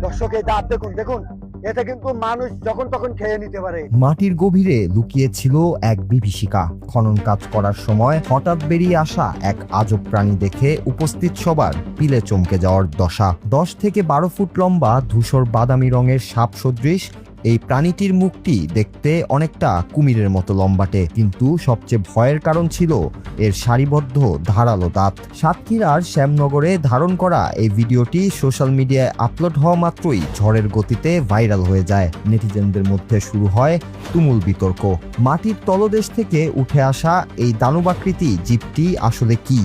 দর্শক এই দাঁত দেখুন দেখুন, এতে কিন্তু মানুষ যখন তখন খেয়ে নিতে পারে। মাটির গভীরে লুকিয়ে ছিল এক বিভীষিকা। খনন কাজ করার সময় হঠাৎ বেরিয়ে আসা এক আজব প্রাণী দেখে উপস্থিত সবার পিলে চমকে যাওয়ার দশা। 10 থেকে 12 ফুট লম্বা ধূসর বাদামি রঙের সাপ সদৃশ এই প্রাণীটির মুখটি দেখতে অনেকটা কুমিরের মতো লম্বাটে, কিন্তু সবচেয়ে ভয়ের কারণ ছিল এর সারিবদ্ধ ধারালো দাঁত। সাতক্ষীরার শ্যামনগরে ধারণ করা এই ভিডিওটি সোশ্যাল মিডিয়ায় আপলোড হওয়া মাত্রই ঝড়ের গতিতে ভাইরাল হয়ে যায়। নেটিজেনদের মধ্যে শুরু হয় তুমুল বিতর্ক। মাটির তলদেশ থেকে উঠে আসা এই দানবাকৃতি জীবটি আসলে কি?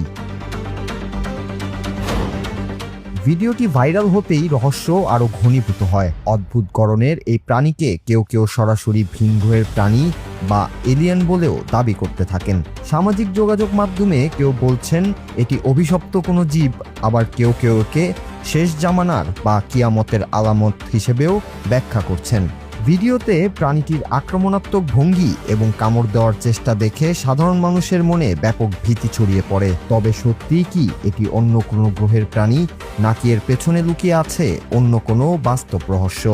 ভিডিওটি ভাইরাল হতেই রহস্য আরো ঘনীভূত হয়। অদ্ভুত গড়নের এই প্রাণীকে কেউ কেউ সরাসরি ভিনগ্রহের প্রাণী বা এলিয়েন বলেও দাবি করতে থাকেন। সামাজিক যোগাযোগ মাধ্যমে কেউ বলছেন এটি অভিশপ্ত কোনো জীব, আবার কেউ কেউ একে শেষ জামানার বা কিয়ামতের আলামত হিসেবেও ব্যাখ্যা করছেন। ভিডিওতে প্রাণীটির আক্রমণাত্মক ভঙ্গি এবং কামড় দেওয়ার চেষ্টা দেখে সাধারণ মানুষের মনে ব্যাপক ভীতি ছড়িয়ে পড়ে। তবে সত্যিই কি এটি অন্য কোনো গ্রহের প্রাণী, নাকি এর পেছনে লুকিয়ে আছে অন্য কোনো বাস্তব রহস্য?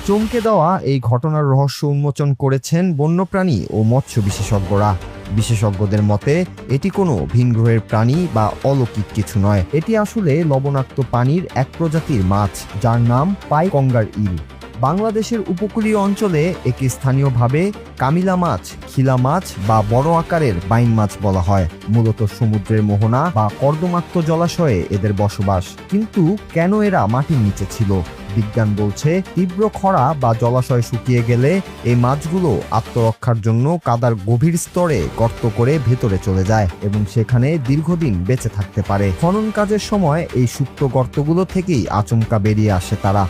চমকে দেওয়া এই ঘটনার রহস্য উন্মোচন করেছেন বন্যপ্রাণী ও মৎস্য বিশেষজ্ঞরা। বিশেষজ্ঞদের মতে এটি কোনো ভিনগ্রহের প্রাণী বা অলৌকিক কিছু নয়। এটি আসলে লবণাক্ত পানির এক প্রজাতির মাছ, যার নাম পাইকঙ্গার ইল। বাংলাদেশের উপকূলীয় অঞ্চলে একে স্থানীয়ভাবে কামিলা মাছ, খিলা মাছ বা বড় আকারের বাইন মাছ বলা হয়। মূলত সমুদ্রের মোহনা বা কর্দমাক্ত জলাশয়ে এদের বসবাস। কিন্তু কেন এরা মাটির নিচে ছিল? বিজ্ঞান বলছে তীব্র খরা বা জলাশয় শুকিয়ে গেলে এই মাছগুলো আত্মরক্ষার জন্য কাদার গভীর স্তরে গর্ত করে ভেতরে চলে যায় এবং সেখানে দীর্ঘদিন বেঁচে থাকতে পারে। খনন কাজের সময় এই সুপ্ত গর্তগুলো থেকেই আচমকা বেরিয়ে আসে তারা।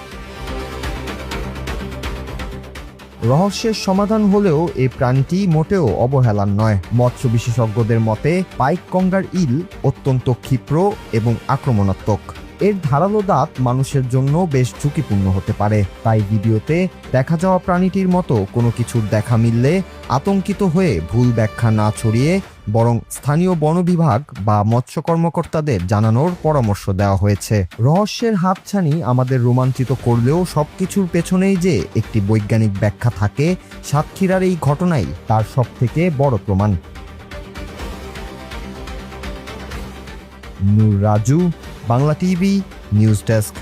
রহস্যের সমাধান হলেও এই প্রাণীটি মোটেও অবহেলার নয়। মৎস্য বিশেষজ্ঞদের মতে পাইকঙ্গার ইল অত্যন্ত ক্ষিপ্র এবং আক্রমণাত্মক। এর ধারালো দাঁত মানুষের জন্য বেশ ঝুঁকিপূর্ণ হতে পারে। তাই ভিডিওতে দেখা যাওয়া প্রাণীটির মতো কোনো কিছুর দেখা মিললে আতঙ্কিত হয়ে ভুল ব্যাখ্যা না ছড়িয়ে বরং স্থানীয় বন বিভাগ বা মৎস্য কর্মকর্তাদের জানানোর পরামর্শ দেওয়া হয়েছে। রহস্যের হাতছানি আমাদের রোমাঞ্চিত করলেও সবকিছুর পেছনেই যে একটি বৈজ্ঞানিক ব্যাখ্যা থাকে, সাতক্ষীরার এই ঘটনাই তার সবথেকে বড় প্রমাণ। Nur Raju, Bangla TV, news desk.